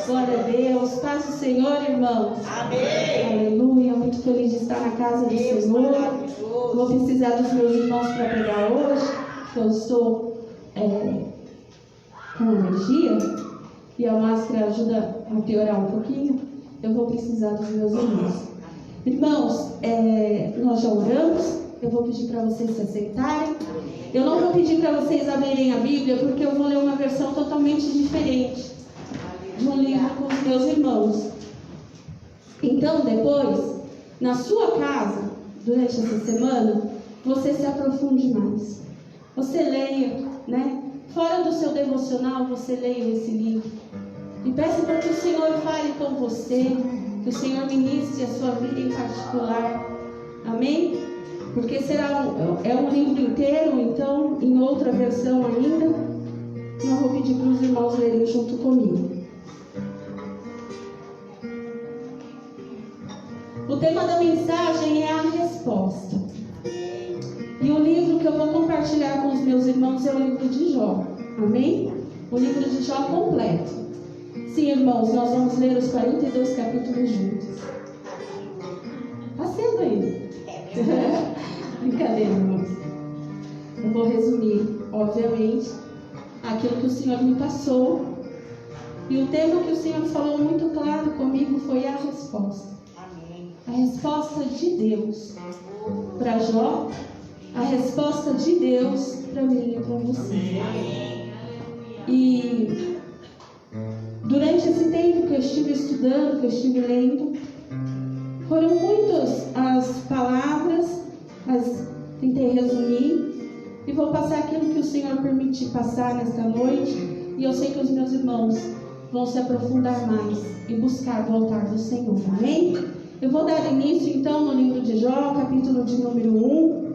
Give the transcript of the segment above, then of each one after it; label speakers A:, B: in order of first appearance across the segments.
A: Glória a Deus, paz do Senhor, irmãos.
B: Amém.
A: Aleluia, muito feliz de estar na casa do Senhor. Vou precisar dos meus irmãos para pregar hoje, que eu estou com alergia e a máscara ajuda a piorar um pouquinho. Eu vou precisar dos meus irmãos. Irmãos, nós já oramos. Eu vou pedir para vocês se aceitarem. Eu não vou pedir para vocês abrirem a Bíblia, porque eu vou ler uma versão totalmente diferente de um livro com os meus irmãos. Então, depois, na sua casa, durante essa semana, você se aprofunde mais. Você leia, né? Fora do seu devocional, você leia esse livro. E peça para que o Senhor fale com você, que o Senhor ministre a sua vida em particular. Amém? Porque é um livro inteiro, então, em outra versão ainda. Não vou pedir para os irmãos lerem junto comigo. O tema da mensagem é a resposta. E o livro que eu vou compartilhar com os meus irmãos é o livro de Jó. Amém? O livro de Jó completo. Sim, irmãos, nós vamos ler os 42 capítulos juntos. Está cedo aí. Brincadeira, irmãos. Eu vou resumir, obviamente, aquilo que o Senhor me passou. E o tema que o Senhor falou muito claro comigo foi a resposta. A resposta de Deus para Jó, a resposta de Deus para mim e para você. E durante esse tempo que eu estive estudando, que eu estive lendo, foram muitas as palavras, mas tentei resumir e vou passar aquilo que o Senhor permitir passar nesta noite. E eu sei que os meus irmãos vão se aprofundar mais e buscar o altar do Senhor. Amém? Eu vou dar início então no livro de Jó, capítulo de número 1.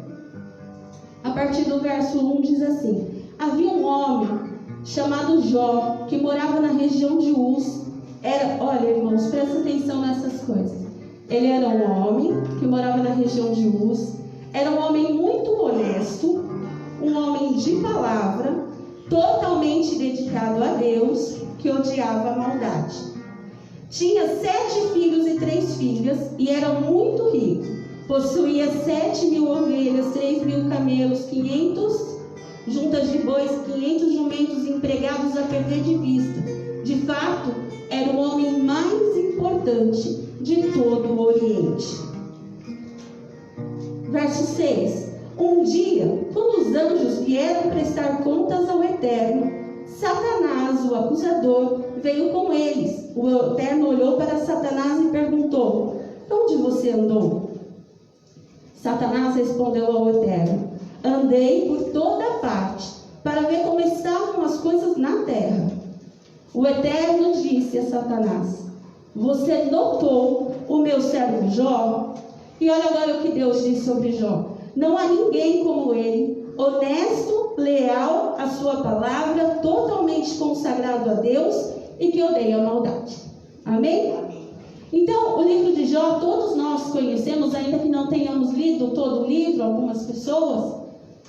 A: A partir do verso 1 diz assim: havia um homem chamado Jó, que morava na região de Uz. Olha, irmãos, presta atenção nessas coisas. Ele era um homem que morava na região de Uz. Era um homem muito honesto, um homem de palavra, totalmente dedicado a Deus, que odiava a maldade. Tinha 7 filhos e 3 filhas e era muito rico. Possuía 7.000 ovelhas, 3.000 camelos, 500 juntas de bois, 500 jumentos empregados a perder de vista. De fato, era o homem mais importante de todo o Oriente. Verso 6. Um dia, quando os anjos vieram prestar contas ao Eterno, Satanás, o acusador, veio com eles. O Eterno olhou para Satanás e perguntou: onde você andou? Satanás respondeu ao Eterno: andei por toda parte, para ver como estavam as coisas na terra. O Eterno disse a Satanás: você notou o meu servo Jó? E olha agora o que Deus diz sobre Jó: não há ninguém como ele, honesto, leal à sua palavra, totalmente consagrado a Deus e que odeia a maldade. Amém? Então, o livro de Jó, todos nós conhecemos, ainda que não tenhamos lido todo o livro, algumas pessoas,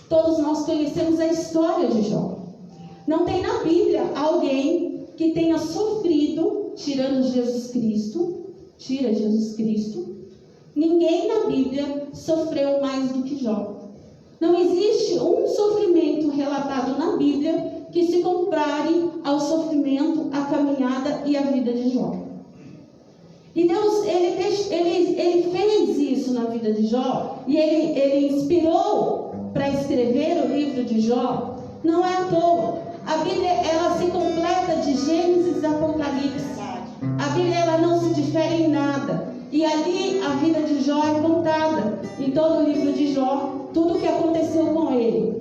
A: todos nós conhecemos a história de Jó. Não tem na Bíblia alguém que tenha sofrido, tirando Jesus Cristo, ninguém na Bíblia sofreu mais do que Jó. Não existe um sofrimento relatado na Bíblia que se compare ao sofrimento, à caminhada e à vida de Jó. E Deus, ele fez isso na vida de Jó, e ele inspirou para escrever o livro de Jó. Não é à toa. A Bíblia, ela se completa de Gênesis e Apocalipse. A Bíblia, ela não se difere em nada. E ali a vida de Jó é contada em todo o livro de Jó, tudo o que aconteceu com ele.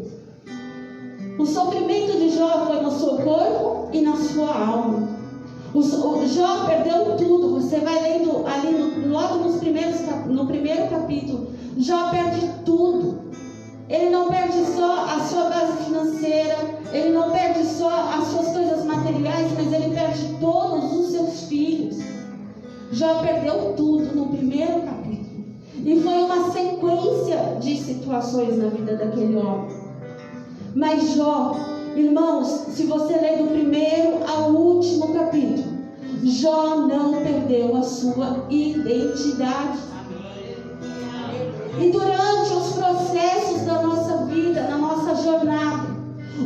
A: O sofrimento de Jó foi no seu corpo e na sua alma. O Jó perdeu tudo. Você vai lendo ali logo no primeiro capítulo. Jó perde tudo. Ele não perde só a sua base financeira, ele não perde só as suas coisas materiais, mas ele perde todos os seus filhos. Jó perdeu tudo no primeiro capítulo. E foi uma sequência de situações na vida daquele homem. Mas Jó, irmãos, se você ler do primeiro ao último capítulo, Jó não perdeu a sua identidade. E durante os processos da nossa vida, na nossa jornada,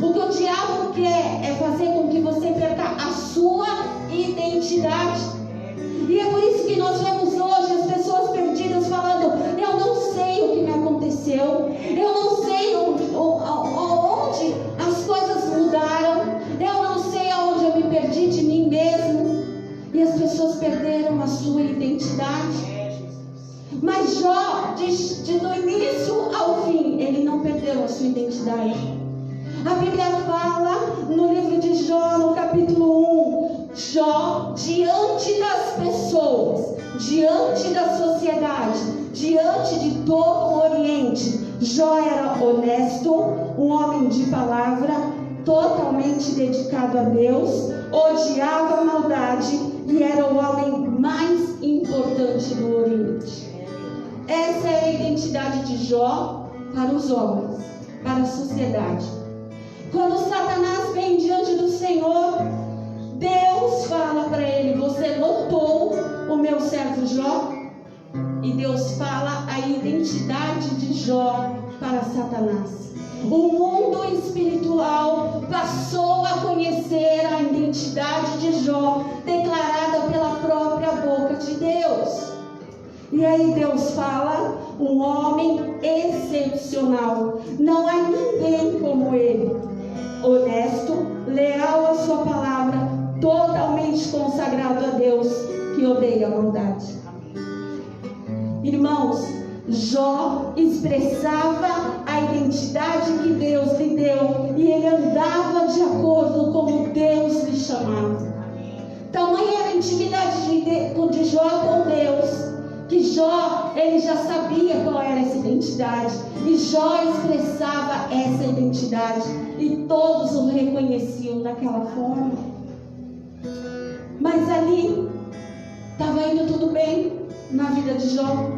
A: o que o diabo quer é fazer com que você perca a sua identidade. E é por isso que nós vemos hoje as pessoas perdidas falando: eu não sei o que me aconteceu, eu não sei onde as coisas mudaram, eu não sei aonde eu me perdi de mim mesmo. E as pessoas perderam a sua identidade. Mas Jó, do início ao fim, ele não perdeu a sua identidade. A Bíblia fala no livro de Jó, no capítulo 1, Jó, diante das pessoas, diante da sociedade, diante de todo o Oriente, Jó era honesto, um homem de palavra, totalmente dedicado a Deus, odiava a maldade e era o homem mais importante do Oriente. Essa é a identidade de Jó para os homens, para a sociedade. Quando Satanás vem diante do Senhor, Deus fala para ele: você notou o meu servo Jó? E Deus fala a identidade de Jó para Satanás. O mundo espiritual passou a conhecer a identidade de Jó, declarada pela própria boca de Deus. E aí Deus fala: um homem excepcional, não há ninguém como ele, honesto, leal à sua palavra, totalmente consagrado a Deus, que odeia a maldade. Irmãos, Jó expressava a identidade que Deus lhe deu e ele andava de acordo com como Deus lhe chamava. Tamanha era a intimidade de Jó com Deus, que Jó, ele já sabia qual era essa identidade, e Jó expressava essa identidade, e todos o reconheciam daquela forma. Mas ali estava indo tudo bem na vida de Jó,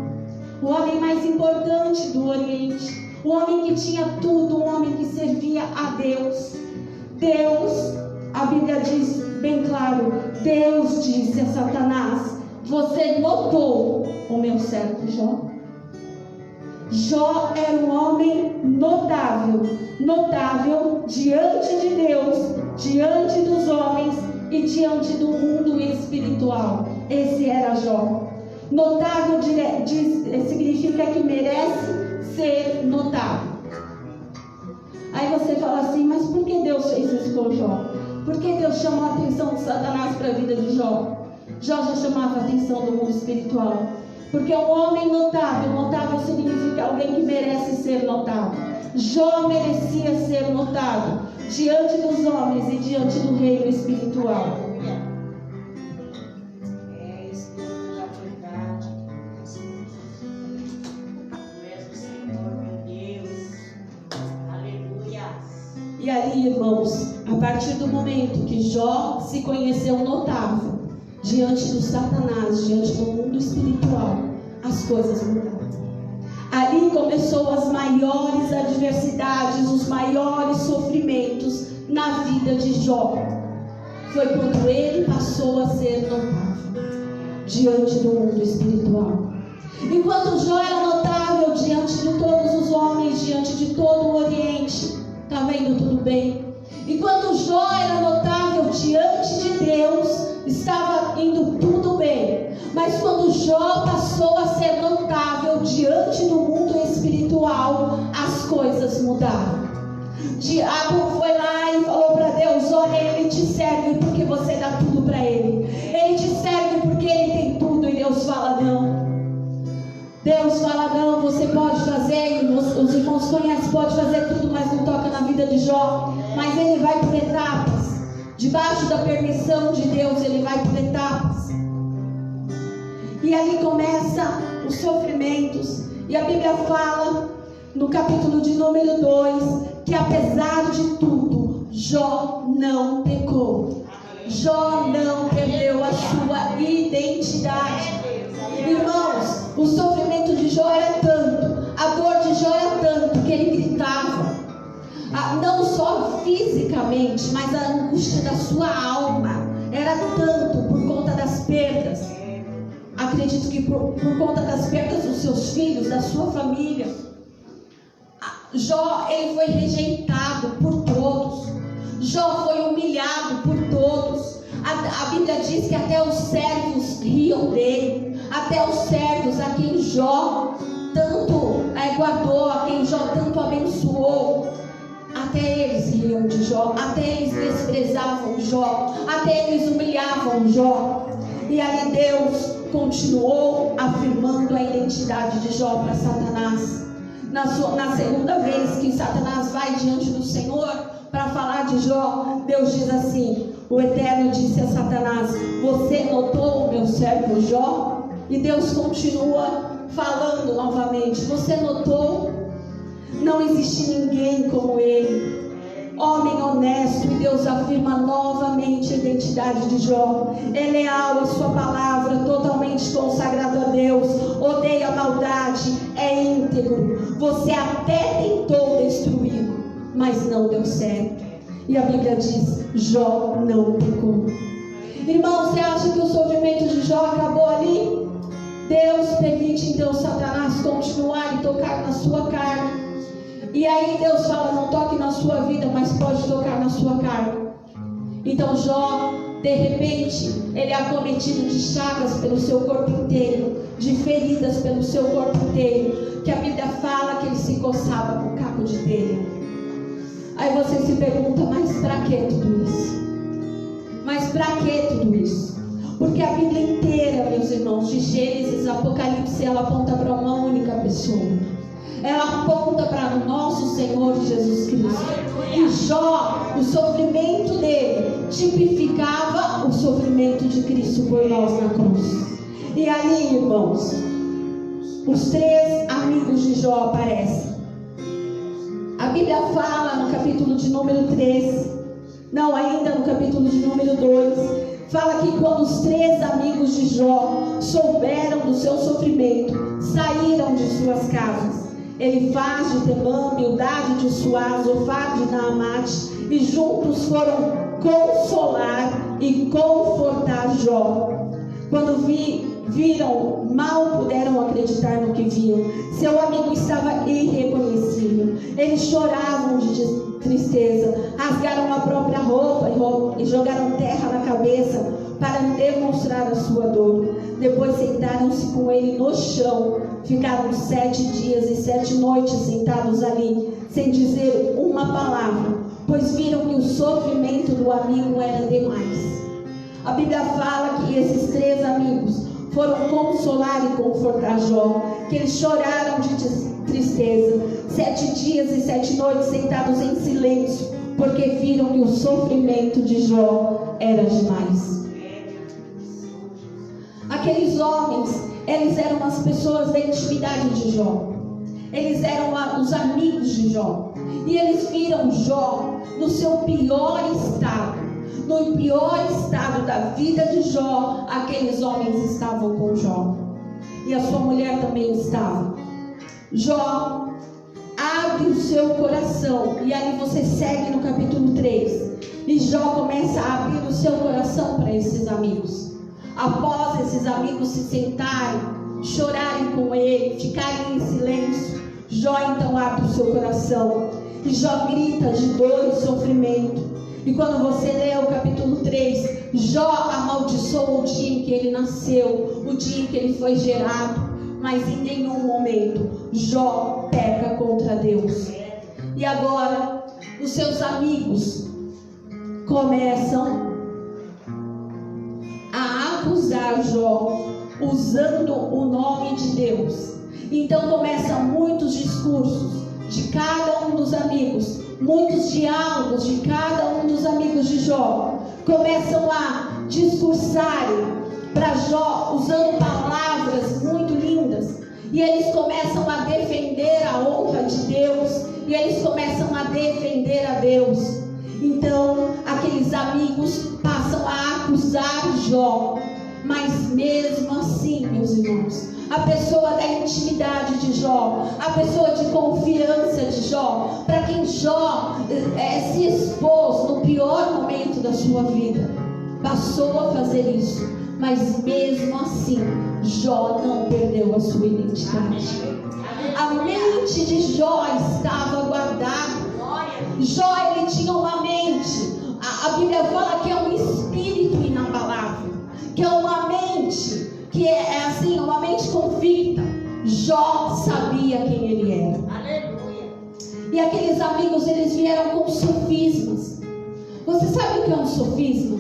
A: o homem mais importante do Oriente, o homem que tinha tudo, um homem que servia a Deus. Deus, a Bíblia diz bem claro, Deus disse a Satanás: você notou o meu servo Jó? Jó era um homem notável diante de Deus, diante dos homens e diante do mundo espiritual. Esse era Jó. Notável significa que merece ser notado. Aí você fala assim: mas por que Deus fez isso com Jó? Por que Deus chamou a atenção de Satanás para a vida de Jó? Jó já chamava a atenção do mundo espiritual. Porque um homem notável significa alguém que merece ser notado. Jó merecia ser notado diante dos homens e diante do reino espiritual. E ali, irmãos, a partir do momento que Jó se conheceu notável diante do Satanás, diante do mundo espiritual, as coisas mudaram. Ali começou as maiores adversidades, os maiores sofrimentos na vida de Jó. Foi quando ele passou a ser notável diante do mundo espiritual. Enquanto Jó era notável diante de todos os homens, diante de todo o Oriente, estava indo tudo bem. Enquanto Jó era notável diante de Deus, estava indo tudo bem. Mas quando Jó passou a ser notável diante do mundo espiritual, as coisas mudaram. O diabo foi lá e falou para Deus: olha, ele te serve porque você dá tudo para ele. Ele te serve porque ele tem tudo. E Deus fala: não. Deus fala: não, você pode fazer, e os irmãos conhecem, pode fazer tudo, mas não toca na vida de Jó. Mas ele vai por etapas. Debaixo da permissão de Deus, ele vai por etapas. E ali começa os sofrimentos. E a Bíblia fala, no capítulo de número 2, que apesar de tudo, Jó não pecou. Jó não perdeu a sua identidade. Irmãos, o sofrimento de Jó era tanto, a dor de Jó era tanto, que ele gritava. Não só fisicamente, mas a angústia da sua alma era tanto por conta da
B: por conta das perdas dos seus filhos, da sua família. Jó, ele foi rejeitado por todos. Jó foi humilhado por todos. A Bíblia diz que até os servos riam dele. Até os servos a quem Jó tanto guardou, a quem Jó tanto abençoou, até eles riam de Jó, até eles desprezavam Jó, até eles humilhavam Jó. E aí Deus continuou afirmando a identidade de Jó para Satanás. Na segunda vez que Satanás vai diante do Senhor para falar de Jó, Deus diz assim: o Eterno disse a Satanás: você notou o meu servo Jó? E Deus continua falando novamente: você notou? Não existe ninguém como ele, homem honesto. E Deus afirma novamente a identidade de Jó. É leal à sua palavra, totalmente consagrado a Deus, odeia a maldade, é íntegro. Você até tentou destruí-lo, mas não deu certo. E a Bíblia diz: Jó não pecou. Irmão, você acha que o sofrimento de Jó acabou ali? Deus permite então Satanás continuar e tocar na sua carne. E aí Deus fala: não toque na sua vida, mas pode tocar na sua carne. Então Jó, de repente, ele é acometido de chagas pelo seu corpo inteiro, de feridas pelo seu corpo inteiro, que a Bíblia fala que ele se coçava com caco de telha. Aí você se pergunta: mas para que tudo isso? Mas para que tudo isso? Porque a Bíblia inteira, meus irmãos, de Gênesis a Apocalipse, ela aponta para uma única pessoa. Ela aponta para o nosso Senhor Jesus Cristo. E Jó, o sofrimento dele tipificava o sofrimento de Cristo por nós na cruz. E ali, irmãos, os três amigos de Jó aparecem. A Bíblia fala no capítulo de número 3, não, ainda no capítulo de número 2, fala que quando os três amigos de Jó souberam do seu sofrimento, saíram de suas casas. Elifaz de Temã, Bildade de Suá, Zofar de Naamate, e juntos foram consolar e confortar Jó. Quando viram, mal puderam acreditar no que viam. Seu amigo estava irreconhecível. Eles choravam de tristeza, rasgaram a própria roupa e jogaram terra na cabeça para demonstrar a sua dor. Depois sentaram-se com ele no chão. Ficaram 7 dias e 7 noites sentados ali, sem dizer uma palavra, pois viram que o sofrimento do amigo era demais. A Bíblia fala que esses três amigos foram consolar e confortar Jó, que eles choraram de tristeza, 7 dias e 7 noites sentados em silêncio, porque viram que o sofrimento de Jó era demais. Aqueles homens, eles eram as pessoas da intimidade de Jó. Eles eram os amigos de Jó. E eles viram Jó no seu pior estado. No pior estado da vida de Jó, aqueles homens estavam com Jó. E a sua mulher também estava. Jó abre o seu coração. E ali você segue no capítulo 3. E Jó começa a abrir o seu coração para esses amigos. Após esses amigos se sentarem, chorarem com ele, ficarem em silêncio, Jó então abre o seu coração. E Jó grita de dor e sofrimento. E quando você lê o capítulo 3, Jó amaldiçoa o dia em que ele nasceu, o dia em que ele foi gerado. Mas em nenhum momento Jó peca contra Deus. E agora os seus amigos começam a acusar Jó usando o nome de Deus. Então começam muitos discursos de cada um dos amigos, muitos diálogos de cada um dos amigos de Jó. Começam a discursarem para Jó usando palavras muito lindas. E eles começam a defender a honra de Deus. E eles começam a defender a Deus. Então aqueles amigos passam a acusar Jó. Mas mesmo assim, meus irmãos, a pessoa da intimidade de Jó, a pessoa de confiança de Jó, para quem Jó se expôs no pior momento da sua vida, passou a fazer isso. Mas mesmo assim, Jó não perdeu a sua identidade. A mente de Jó estava guardada. Jó, ele tinha uma mente. A Bíblia fala que é um espírito inabalável, que é uma mente que é assim, uma mente convicta. Jó sabia quem ele era. Aleluia. E aqueles amigos, eles vieram com sofismas. Você sabe o que é um sofisma?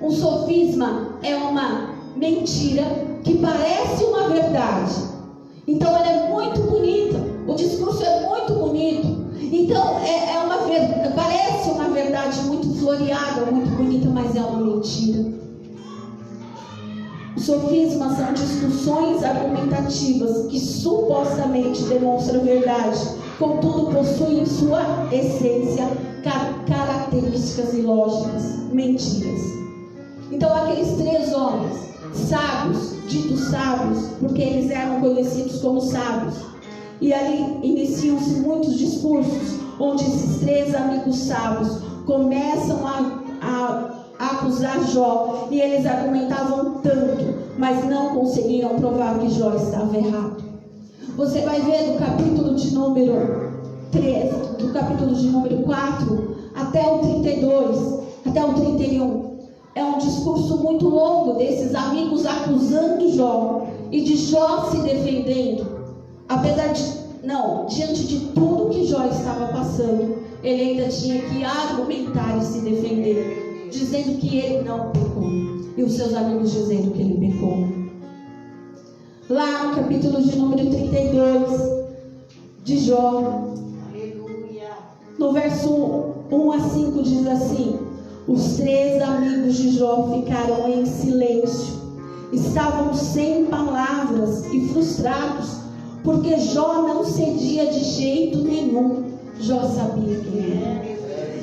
B: Um sofisma é uma mentira que parece uma verdade. Então ela é muito bonita, o discurso é muito bonito. Então parece uma verdade muito floreada, muito bonita, mas é uma mentira. Os sofismas são discussões argumentativas que supostamente demonstram verdade, contudo possuem em sua essência características ilógicas, mentiras. Então aqueles 3 homens sábios, ditos sábios, porque eles eram conhecidos como sábios, e ali iniciam-se muitos discursos, onde esses 3 amigos sábios começam a acusar Jó, e eles argumentavam tanto, mas não conseguiram provar que Jó estava errado. Você vai ver do capítulo de número 3, do capítulo de número 4 até o 32, até o 31. É um discurso muito longo desses amigos acusando Jó e de Jó se defendendo. Diante de tudo que Jó estava passando, ele ainda tinha que argumentar e se defender, dizendo que ele não pecou, e os seus amigos dizendo que ele pecou. Lá no capítulo de número 32 de Jó, aleluia, no verso 1 a 5 diz assim: os 3 amigos de Jó ficaram em silêncio, estavam sem palavras e frustrados, porque Jó não cedia de jeito nenhum. Jó sabia quem era,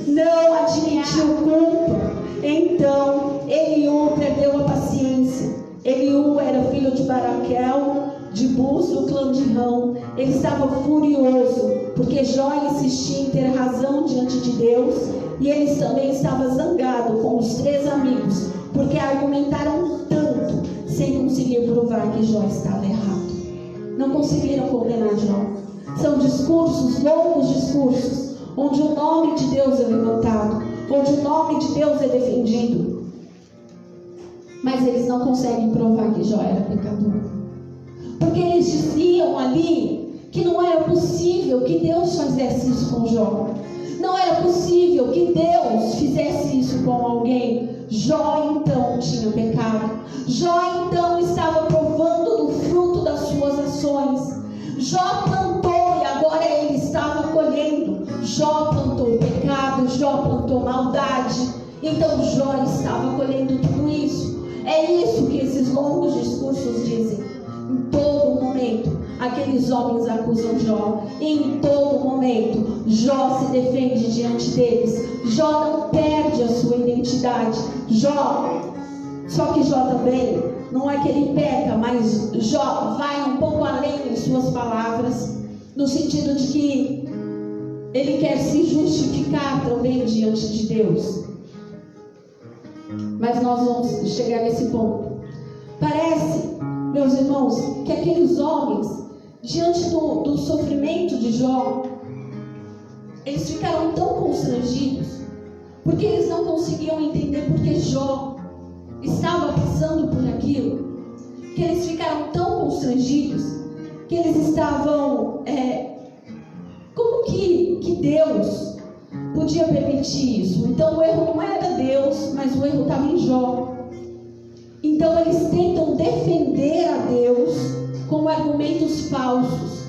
B: não admitiu culpa. Então Eliú perdeu a paciência. Eliú era filho de Baraquel, de Buz, do clã de Rão. Ele estava furioso, porque Jó insistia em ter razão diante de Deus, e ele também estava zangado com os 3 amigos, porque argumentaram tanto, sem conseguir provar que Jó estava errado. Não conseguiram condenar Jó. São discursos, longos discursos, onde o nome de Deus é levantado, onde o nome de Deus é defendido. Mas eles não conseguem provar que Jó era pecador. Porque eles diziam ali que não era possível que Deus fizesse isso com Jó. Não era possível que Deus fizesse isso com alguém. Jó então tinha pecado. Jó então estava provando do fruto das suas ações. Jó plantou e agora ele estava colhendo. Jó plantou pecado, Jó plantou maldade. Então Jó estava colhendo tudo isso. É isso que esses longos discursos dizem. Em todo momento, aqueles homens acusam Jó. E em todo momento, Jó se defende diante deles. Jó não perde a sua identidade. Só que Jó também, não é que ele peca, mas Jó vai um pouco além em suas palavras, no sentido de que ele quer se justificar também diante de Deus. Mas nós vamos chegar nesse ponto. Parece, meus irmãos, que aqueles homens, diante do sofrimento de Jó, eles ficaram tão constrangidos, porque eles não conseguiam entender porque Jó estava passando por aquilo, que eles ficaram tão constrangidos, que eles estavam, como que Deus podia permitir isso? Então o erro não era Deus, mas o erro estava em Jó. Então eles tentam defender a Deus com argumentos falsos.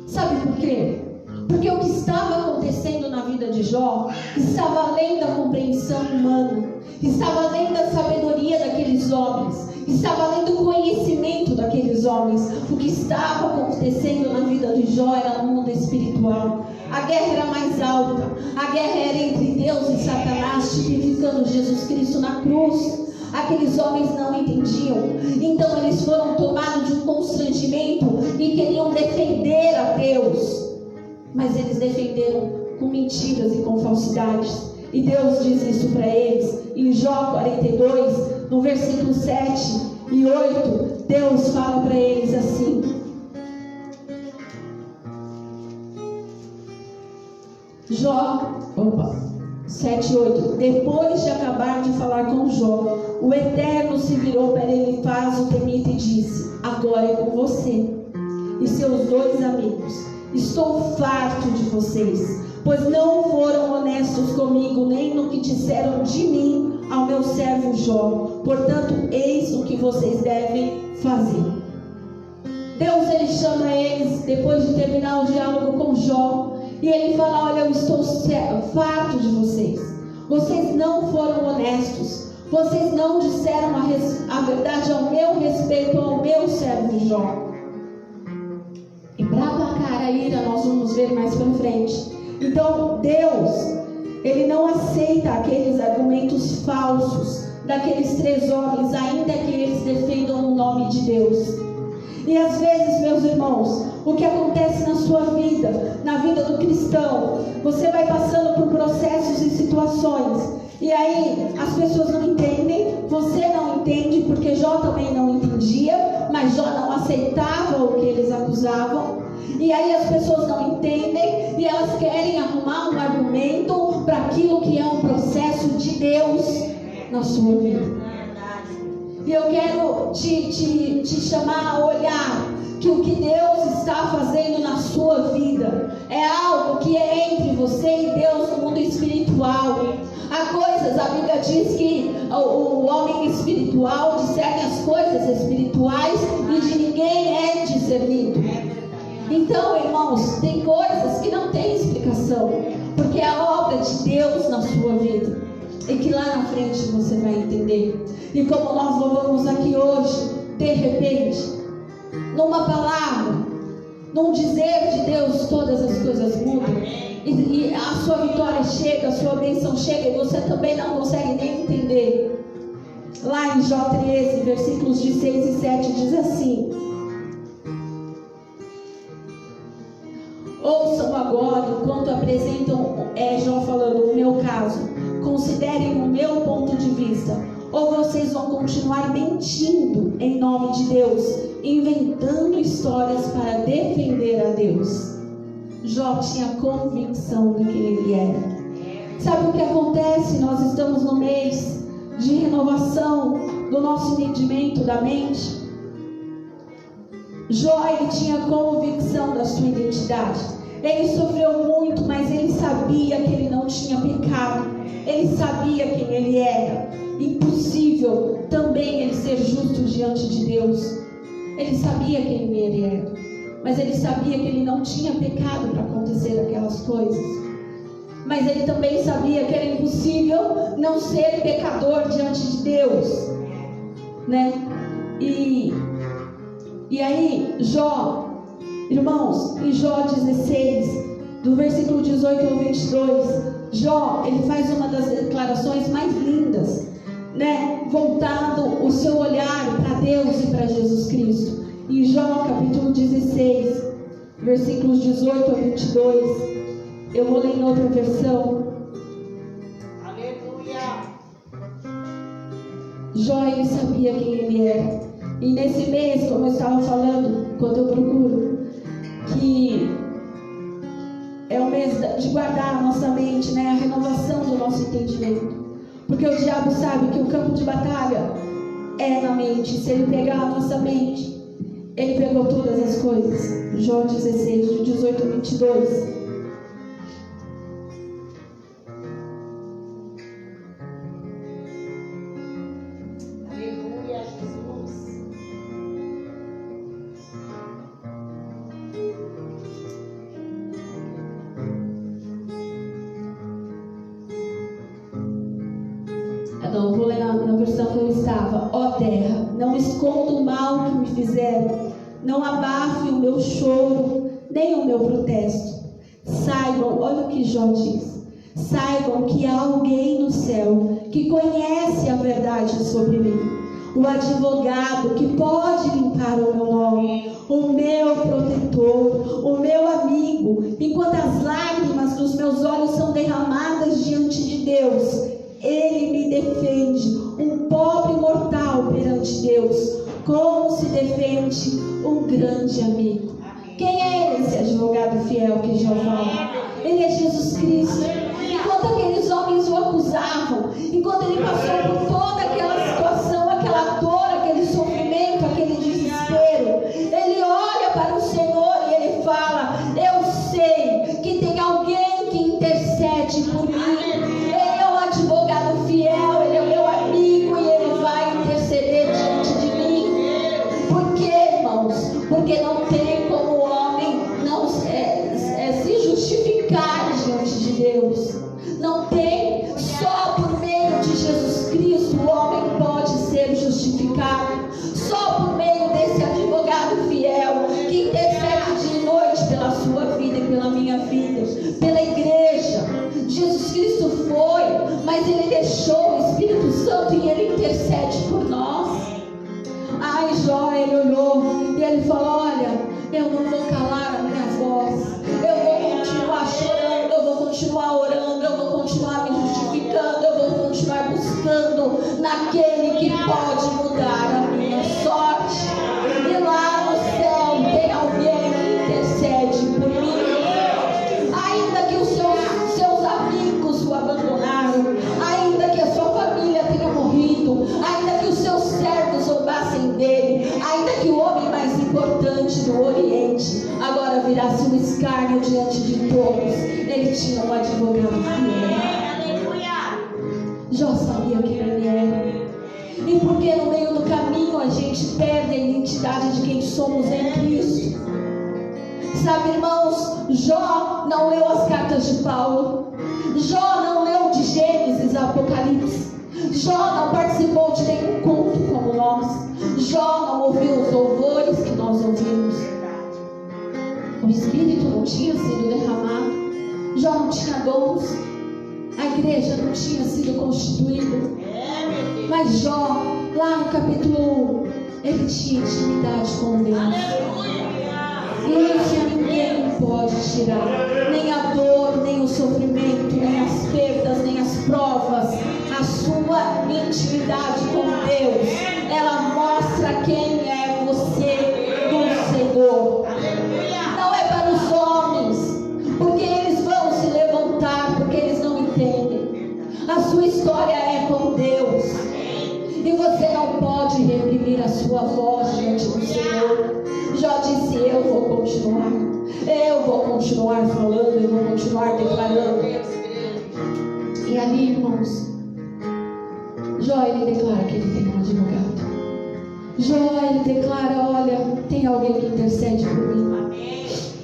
B: Sabe por quê? Porque o que estava acontecendo na vida de Jó estava além da compreensão humana, estava além da sabedoria daqueles homens, estava além do conhecimento daqueles homens. O que estava acontecendo na vida de Jó era no mundo espiritual. A guerra era mais alta, a guerra era entre Deus e Satanás, tipificando Jesus Cristo na cruz. Aqueles homens não entendiam, então eles foram tomados de um constrangimento e queriam defender a Deus. Mas eles defenderam com mentiras e com falsidades. E Deus diz isso para eles em Jó 42,
A: no versículo 7 e 8, Deus fala para eles assim: Jó, 7 e 8. Depois de acabar de falar com Jó, o Eterno se virou para Elifaz, o temita, e disse: agora é com você e seus 2 amigos. Estou farto de vocês, pois não foram honestos comigo, nem no que disseram de mim ao meu servo Jó. Portanto, eis o que vocês devem fazer. Deus, ele chama eles, depois de terminar o diálogo com Jó, e ele fala: olha, eu estou farto de vocês. Vocês não foram honestos. Vocês não disseram a verdade ao meu respeito, ao meu servo Jó. E para aplacar a ira, nós vamos ver mais para frente. Então, Deus, ele não aceita aqueles argumentos falsos daqueles 3 homens, ainda que eles defendam o nome de Deus. E às vezes, meus irmãos, o que acontece na sua vida, na vida do cristão, você vai passando por processos e situações, e aí as pessoas não entendem, você não entende, porque Jó também não entendia, mas Jó não aceitava o que eles acusavam. E aí as pessoas não entendem e elas querem arrumar um argumento para aquilo que é um processo de Deus na sua vida. E eu quero te chamar a olhar que o que Deus está fazendo na sua vida é algo que é entre você e Deus no mundo espiritual. Há coisas, a Bíblia diz que o homem espiritual discerne as coisas espirituais e de ninguém é discernido. Então, irmãos, tem coisas que não tem explicação, porque é a obra de Deus na sua vida, e que lá na frente você vai entender. E como nós louvamos aqui hoje, de repente, numa palavra, num dizer de Deus, todas as coisas mudam, e a sua vitória chega, a sua bênção chega, e você também não consegue nem entender. Lá em Jó 13, versículos de 6 e 7, diz assim: ouçam agora, enquanto apresentam, Jó falando, o meu caso. Considerem o meu ponto de vista, ou vocês vão continuar mentindo em nome de Deus, inventando histórias para defender a Deus. Jó tinha convicção de quem ele era. Sabe o que acontece? Nós estamos no mês de renovação do nosso entendimento da mente. Jó, ele tinha convicção da sua identidade. Ele sofreu muito, mas ele sabia que ele não tinha pecado. Ele sabia quem ele era. Impossível também ele ser justo diante de Deus. Ele sabia quem ele era, mas ele sabia que ele não tinha pecado para acontecer aquelas coisas. Mas ele também sabia que era impossível não ser pecador diante de Deus, né? E aí, Jó, irmãos, em Jó 16, do versículo 18 ao 22, Jó, ele faz uma das declarações mais lindas, né? Voltado o seu olhar para Deus e para Jesus Cristo. Em Jó, capítulo 16, versículos 18 a 22, eu vou ler em outra versão.
B: Aleluia!
A: Jó, ele sabia quem ele era. E nesse mês, como eu estava falando, quando eu procuro, que é o mês de guardar a nossa mente, né? A renovação do nosso entendimento. Porque o diabo sabe que o campo de batalha é na mente. Se ele pegar a nossa mente, ele pegou todas as coisas. Jó 16, de 18 a 22.
B: Aleluia, Jesus.
A: Não, vou ler na versão que eu estava. Ó terra, não esconda o mal que me fizeram, não abafe o meu choro, nem o meu protesto. Saibam, olha o que Jó diz, saibam que há alguém no céu que conhece a verdade sobre mim, o advogado que pode limpar o meu nome, o meu protetor, o meu amigo. Enquanto as lágrimas dos meus olhos são derramadas diante de Deus, Ele me defende, um pobre mortal como se defende um grande amigo. Quem é esse advogado fiel que Jó fala? Ele é Jesus Cristo. Enquanto aqueles homens o acusavam, enquanto ele passou por toda aquela situação, aquela dor, aquele sofrimento, aquele desespero, ele olha para o Senhor e ele fala: eu sei que tem alguém que intercede por mim. Ele é um advogado fiel, ele é o meu amigo e ele vai interceder diante de mim. Por quê, irmãos? Porque não tem como o homem não se justificar diante de Deus. Não tem. Só por meio de Jesus Cristo o homem pode ser justificado. Só por meio desse advogado fiel que intercede de noite pela sua vida e pela minha vida, pela igreja. Jesus Cristo foi, mas ele deixou o Espírito Santo e ele intercede por nós. Ai, Jó, ele olhou e ele falou: olha, eu não vou calar a minha voz, eu vou continuar chorando, eu vou continuar orando, eu vou continuar me justificando, eu vou continuar buscando naquele que pode mudar a minha sorte. E lá no céu tem alguém que intercede por mim. Ainda que os seus amigos o abandonaram, ainda que a sua família tenha morrido, ainda que os seus servos zombassem dele, ainda que o homem mais importante do Oriente agora virasse um escárnio diante de todos, ele tinha um advogado fiel. Jó sabia quem ele era. E porque no meio do caminho a gente perde a identidade de quem somos em Cristo. Sabe, irmãos, Jó não leu as cartas de Paulo. Jó não leu de Gênesis a Apocalipse. Jó não participou de nenhum culto como nós. Jó não ouviu os louvores que nós ouvimos. O Espírito não tinha sido derramado. Jó não tinha dons. A igreja não tinha sido constituída. Mas Jó, lá no capítulo 1, ele tinha intimidade com Deus. Isso ninguém pode tirar. Nem a dor, nem o sofrimento, nem as perdas, nem as provas. A sua intimidade com Deus, ela mostra quem é você do Senhor. Não é para os homens, porque eles vão se levantar, porque eles não entendem. A sua história é com Deus. E você não pode reprimir a sua voz diante do Senhor. Jó disse: eu vou continuar. Eu vou continuar falando, eu vou continuar declarando. E ali, irmãos, Jó, ele declara que ele tem um advogado. Jó, ele declara: olha, tem alguém que intercede por mim.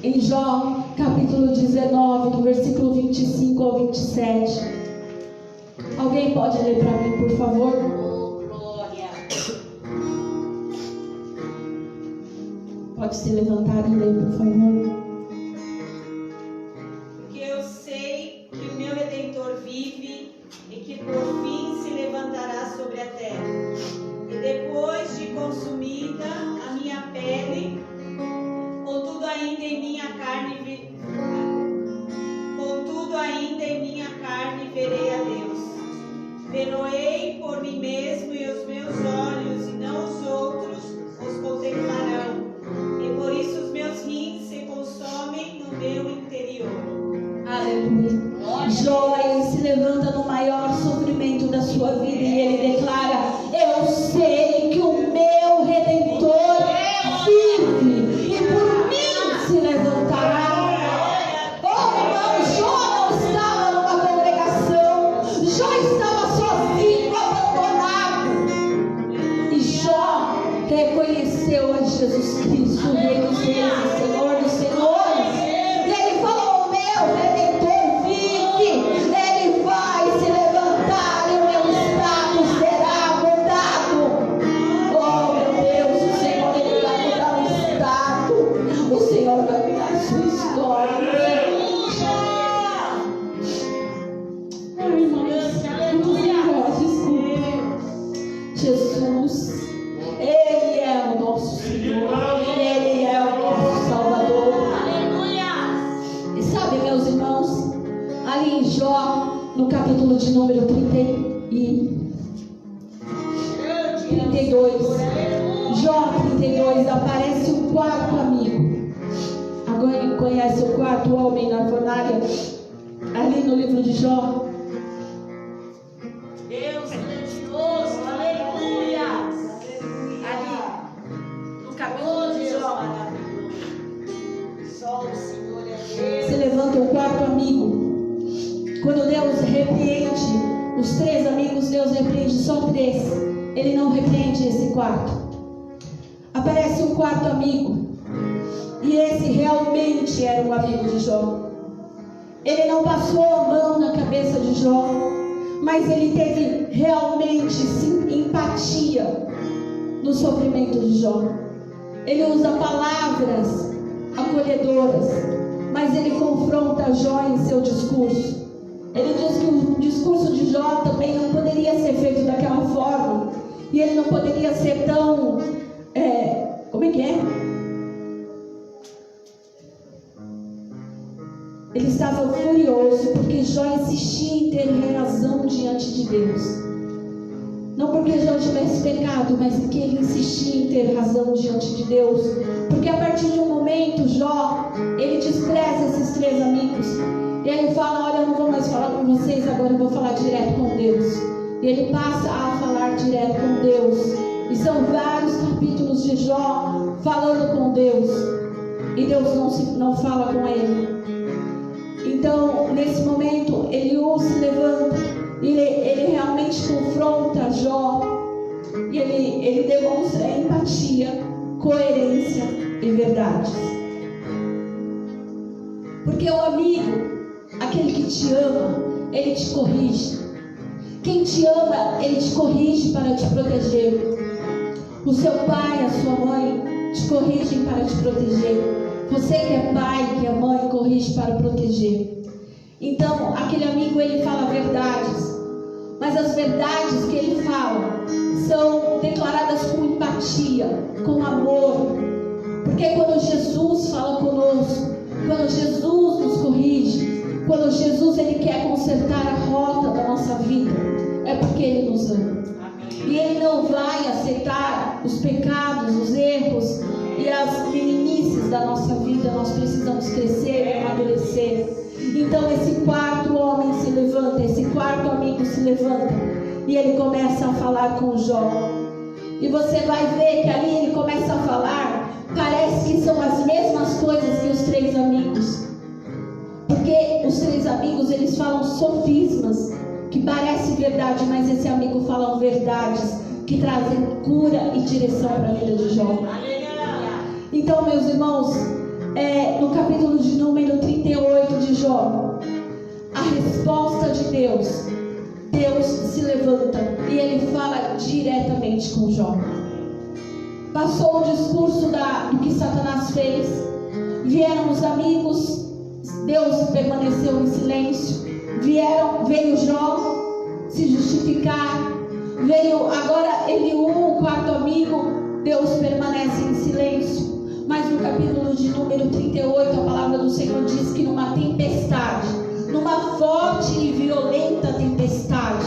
A: Em Jó, capítulo 19, do versículo 25 ao 27. Alguém pode ler para mim, por favor? Pode se levantar e ler, por favor.
C: Porque eu sei que o meu Redentor vive e que por fim se levantará sobre a terra. E depois de consumida a minha pele, contudo ainda em minha carne verei a Deus. Vê-lo-ei por mim mesmo, e os meus olhos, e não os outros, os contemplarão. E por isso os meus rins se consomem no meu interior.
A: Aleluia. Jó, ele se levanta no maior sofrimento da sua vida e ele declara: eu sei que o meu Redentor vive e por mim se levantará. Oh, irmão, Jó não estava numa congregação. Jó estava sozinho, abandonado. E Jó reconheceu a Jesus Cristo, o Rei dos Reis, o Senhor dos Senhores. E ele falou: o meu Redentor vive, ele vai se levantar e o meu estado será mudado. Oh, meu Deus, o Senhor, ele vai mudar o estado, o Senhor vai mudar a sua história. Ai, irmãos, Jesus, ele é o nosso Senhor, ele é o nosso Salvador. E sabe, meus irmãos, ali em Jó, no capítulo de número 32, Jó
B: 32, aparece o quarto amigo. Alguém conhece o quarto homem na fornalha? Ali no livro de Jó.
C: Deus grandioso, aleluia. Ali, no capítulo de Jó. Só o Senhor é Deus.
B: Se levanta o quarto amigo. Quando Deus repreende os 3 amigos, Deus repreende só 3. Ele não repreende esse quarto. Aparece um quarto amigo. E esse realmente era um amigo de Jó. Ele não passou a mão na cabeça de Jó, mas ele teve realmente empatia no sofrimento de Jó. Ele usa palavras acolhedoras, mas ele confronta Jó em seu discurso. Ele diz que o discurso de Jó também não poderia ser feito daquela forma, e ele não poderia ser tão como é que é? Ele estava furioso porque Jó insistia em ter razão diante de Deus. Não porque Jó tivesse pecado, mas porque ele insistia em ter razão diante de Deus. Porque a partir de um momento, Jó, ele despreza esses 3 amigos. E ele fala: olha, eu não vou mais falar com vocês, agora eu vou falar direto com Deus. E ele passa a falar direto com Deus. E são vários capítulos de Jó falando com Deus. E Deus não fala com ele. Então, nesse momento, Eliú se levanta. E ele realmente confronta Jó. E ele demonstra empatia, coerência e verdade. Porque o amigo, aquele que te ama, ele te corrige. Quem te ama, ele te corrige para te proteger. O seu pai, a sua mãe te corrigem para te proteger. Você que é pai, que é mãe, corrige para proteger. Então, aquele amigo, ele fala verdades. Mas as verdades que ele fala são declaradas com empatia, com amor. Porque quando Jesus fala conosco, quando Jesus nos corrige, quando Jesus ele quer consertar a rota da nossa vida, é porque ele nos ama. E ele não vai aceitar os pecados, os erros e as meninices da nossa vida. Nós precisamos crescer e amadurecer. Então esse quarto homem se levanta, esse quarto amigo se levanta, e ele começa a falar com Jó. E você vai ver que ali ele começa a falar, parece que são as mesmas coisas que os 3 amigos. Porque os 3 amigos, eles falam sofismas, que parece verdade, mas esse amigo fala verdades que trazem cura e direção para a vida de Jó. Então, meus irmãos, no capítulo de número 38 de Jó, a resposta de Deus, Deus se levanta e ele fala diretamente com Jó. Passou o discurso do que Satanás fez, vieram os amigos, Deus permaneceu em silêncio, veio Jó se justificar, veio agora Eliú, o quarto amigo, Deus permanece em silêncio. Mas no capítulo de número 38, a palavra do Senhor diz que numa tempestade, numa forte e violenta tempestade,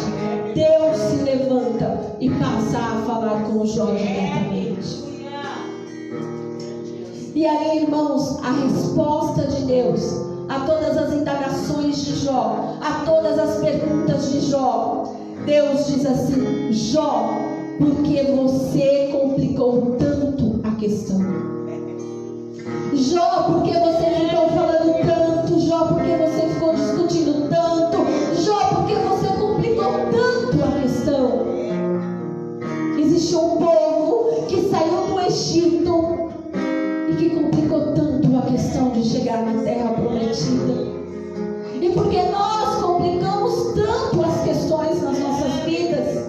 B: Deus se levanta e passa a falar com Jó diretamente. E aí, irmãos, a resposta de Deus a todas as indagações de Jó, a todas as perguntas de Jó, Deus diz assim: Jó, por que você complicou tanto a questão? Jó, por que você ficou falando tanto? Jó, por que você ficou discutindo tanto? Jó, por que você complicou tanto a questão? Existe um povo que saiu do Egito e que complicou tanto a questão de chegar na terra prometida. E porque nós complicamos tanto as questões nas nossas vidas,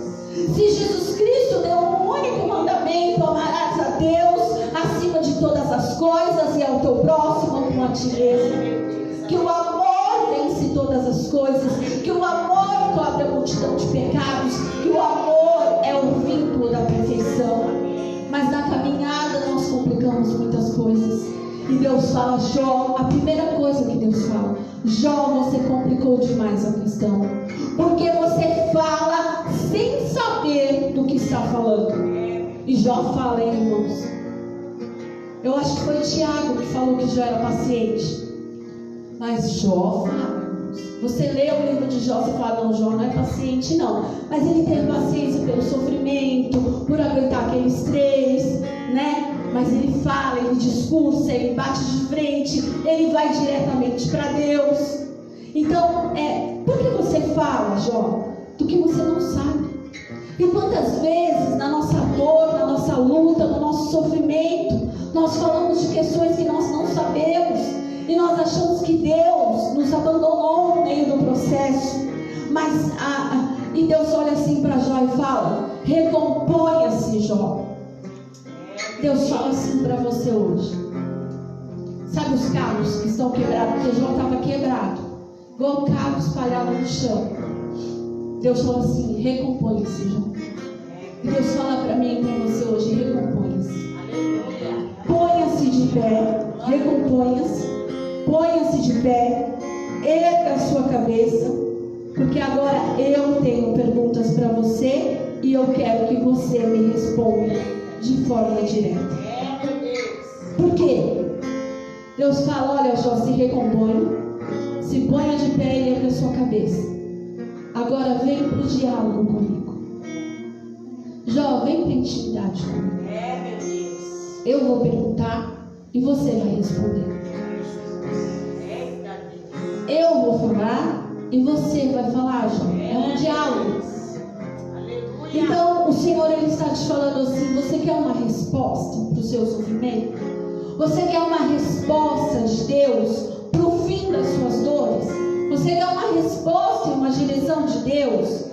B: se Jesus Cristo deu um único mandamento: amarás a Deus acima de todas as coisas e ao teu próximo como a ti mesmo. Que o amor vence todas as coisas, que o amor cobre a multidão de pecados, que o amor é o vínculo da perfeição. Mas na caminhada nós complicamos muitas coisas. E Deus fala: Jó, a primeira coisa que Deus fala: Jó, você complicou demais a questão, porque você fala sem saber do que está falando. E Jó fala, irmãos, Eu acho que foi Tiago que falou que Jó era paciente. Mas Jó fala. Você lê o livro de Jó, você fala, não, Jó não é paciente não. Mas ele teve paciência pelo sofrimento, por aguentar aqueles 3, né? Mas ele fala, ele discursa, ele bate de frente, ele vai diretamente para Deus. Então, por que você fala, Jó, do que você não sabe? E quantas vezes na nossa dor, na nossa luta, no nosso sofrimento, nós falamos de questões que nós não sabemos e nós achamos que Deus nos abandonou no meio do processo. Mas e Deus olha assim para Jó e fala: recomponha-se, Jó. Deus fala assim para você hoje. Sabe os carros que estão quebrados? Porque Jó estava quebrado, igual carro espalhado no chão. Deus fala assim: recomponha-se, Jó. E Deus fala para mim e para você hoje: recomponha-se. Ponha-se de pé, recomponha-se. Ponha-se de pé, erga a sua cabeça, porque agora eu tenho perguntas para você e eu quero que você me responda de forma direta. Por quê? Deus fala: olha, Jó, se recomponha, se ponha de pé e erga a sua cabeça. Agora vem para o diálogo comigo. Jó, vem para a intimidade comigo. Eu vou perguntar e você vai responder. Eu vou falar e você vai falar, Jó. É um diálogo. Então o Senhor, Ele está te falando assim: você quer uma resposta para o seu sofrimento? Você quer uma resposta de Deus para o fim das suas dores? Você quer uma resposta e uma direção de Deus?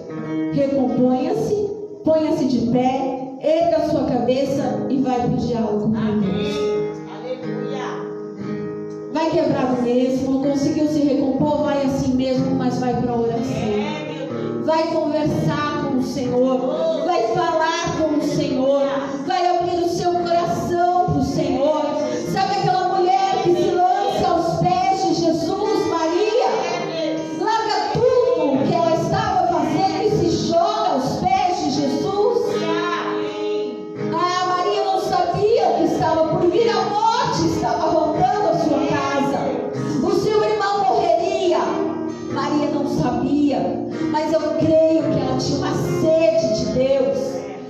B: Recomponha-se, ponha-se de pé, erga a sua cabeça e vai para o diálogo com Deus. Vai quebrado mesmo, não conseguiu se recompor, vai assim mesmo, mas vai para a oração. Vai conversar com o Senhor, vai falar com o Senhor, vai abrir o seu coração para o Senhor. Sabe aquela mulher que se lança aos pés de Jesus, Maria? Larga tudo que ela estava fazendo e se joga aos pés de Jesus. Maria não sabia que estava por vir a morte, estava rondando a sua casa. O seu irmão morreria. Maria não sabia, mas eu creio que ela tinha uma sede de Deus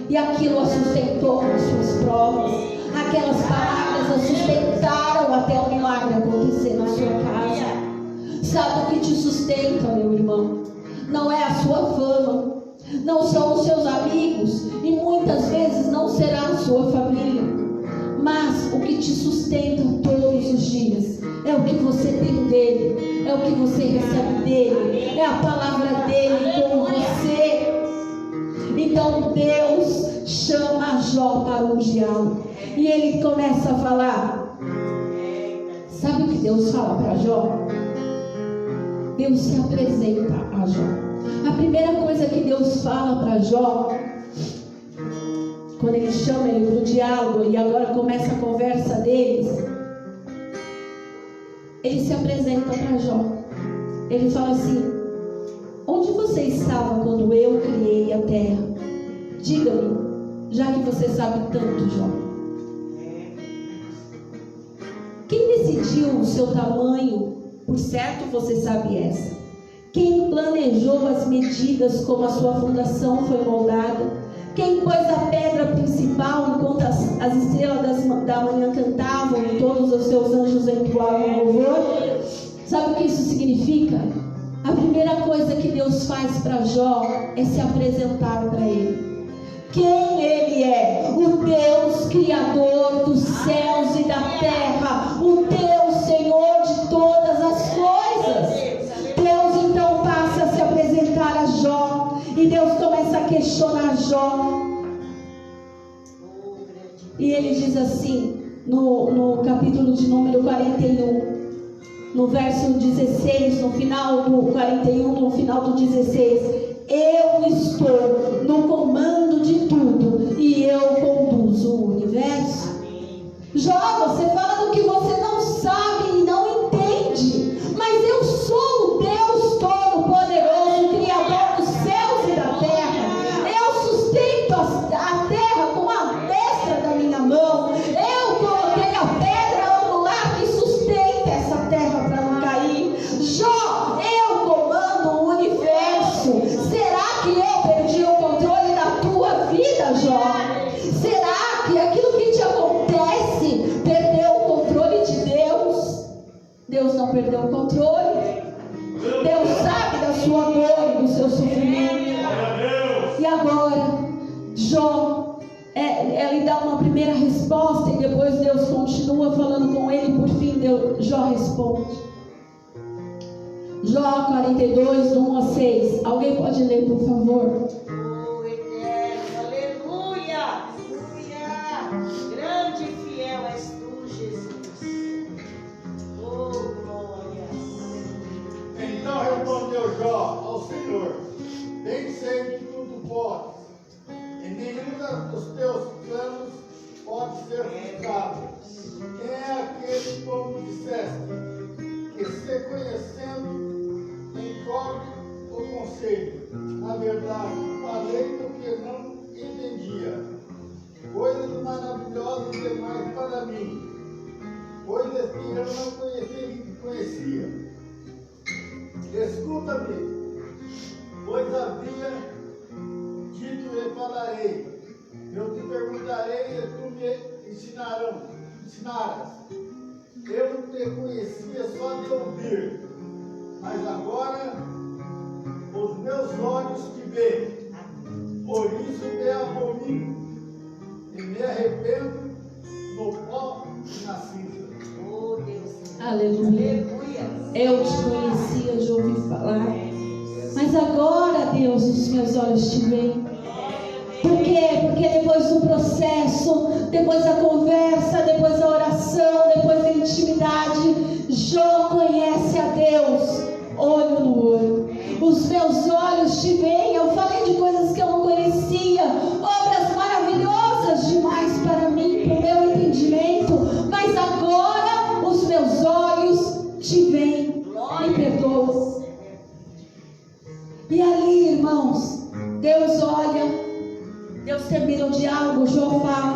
B: e aquilo a sustentou nas suas provas. Aquelas palavras a sustentaram até o milagre acontecer na sua casa. Sabe o que te sustenta, meu irmão? Não é a sua fama, não são os seus amigos e muitas vezes não será a sua família, mas o que te sustenta todos os dias é o que você tem dele, é o que você recebe dele, é a palavra dele com você. Então Deus chama Jó para um diálogo e ele começa a falar. Sabe o que Deus fala para Jó? Deus se apresenta a Jó. A primeira coisa que Deus fala para Jó, quando ele chama ele para o diálogo e agora começa a conversa deles, ele se apresenta para Jó. Ele fala assim: onde você estava quando eu criei a terra? Diga-me, já que você sabe tanto, Jó. Quem decidiu o seu tamanho? Por certo você sabe essa. Quem planejou as medidas como a sua fundação foi moldada? Quem pôs a pedra principal enquanto as estrelas da manhã cantavam e todos os seus anjos entoavam louvor? Sabe o que isso significa? A primeira coisa que Deus faz para Jó é se apresentar para ele. Quem ele é? O Deus Criador dos céus e da terra, o Deus Senhor de todas as coisas. Deus então passa a se apresentar a Jó e Deus começa a questionar Jó. E ele diz assim, no capítulo de número 41, no verso 16, no final do 41, no final do 16: eu estou no comando de tudo e eu conduzo o universo. Jó, você fala do que você não sabe e não entende, mas eu sou o Deus Todo-Poderoso, Criador dos céus e da terra. Eu sustento a terra com a destra da minha mão. Eu coloquei a
A: resposta e depois Deus continua falando com ele. Por fim, Jó responde. Jó 42, do 1 a 6. Alguém pode ler, por favor?
C: Oh, eterno, aleluia, aleluia. Grande e fiel és tu, Jesus. Oh, glória.
D: Então respondeu Jó ao Senhor: bem sei que tudo podes, e nenhum dos teus planos pode ser frustrado. Quem é aquele, como disseste, que se conhecendo encobre o conselho? Na verdade, falei do que não entendia, coisas maravilhosas demais para mim, coisas que eu não conhecia. Escuta-me, pois havia dito e falarei, eu te perguntarei e tu me ensinarás. Eu te conhecia só de ouvir, mas agora os meus olhos te veem. Por isso me abomino e me arrependo no pó e na cinza.
C: Oh, Deus.
A: Aleluia.
C: Aleluia.
A: Eu te conhecia de ouvir falar, mas agora, Deus, os meus olhos te veem. Por quê? Porque depois do processo, depois da conversa, depois da oração, depois da intimidade, Jó conhece a Deus olho no olho. Os meus olhos te veem. Eu falei de coisas que eu não conhecia, obras maravilhosas demais para mim, para o meu entendimento, mas agora os meus olhos te veem. Me perdoa. E ali, irmãos, Deus olha, Deus termina o diálogo. Jó fala,